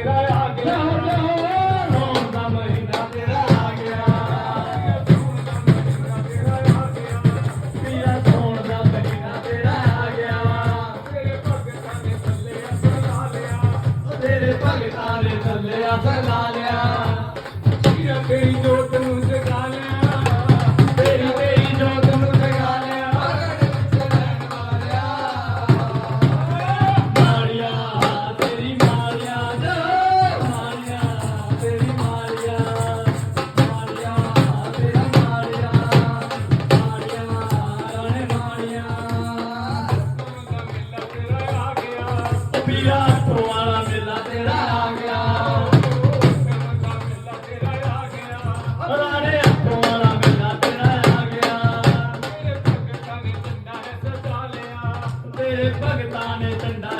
ਤੇਰਾ ਆ ਗਿਆ ਸੌਣ ਦਾ ਮਹੀਨਾ ਤੇਰਾ ਆ ਗਿਆ ਪੀਆ ਸੌਣ ਦਾ ਮਹੀਨਾ ਤੇਰਾ ਆ ਗਿਆ ਤੇਰੇ ਭਗਤਾਂ ਨੇ ਥੱਲੇ ਅਸਰ ਲਾ ਲਿਆ ਤੇਰੀ ਜੋਤ ਨੂੰ ਜਗਾ ਲਿਆ ਤੇਰੀ ਜੋਤ ਨੂੰ ਜਗਾ ਲਿਆ ਮਾਲਿਆ ਤੇਰੀ ਮਾਲਿਆ ਮਾਲਿਆ ਤੇਰੀ ਮਾਲਿਆ ਮਾਲਿਆ ਤੇਰੀ ਮਾਲਿਆ ਮਾਲਿਆ ਰਾਣੇ ਮਾਲਿਆ ਤੇਰਾ ਆ ਗਿਆ ਪੀਆ ਵਾਲਾ ਮੇਲਾ ਤੇਰਾ ਆ ਗਿਆ ਰਾਣੇ ਅੱਖੋਂ ਵਾਲਾ ਮੇਲਾ ਤੇਰਾ ਆ ਗਿਆ ਤੇਰੇ ਭਗਤਾਂ ਨੇ ਝੰਡਾ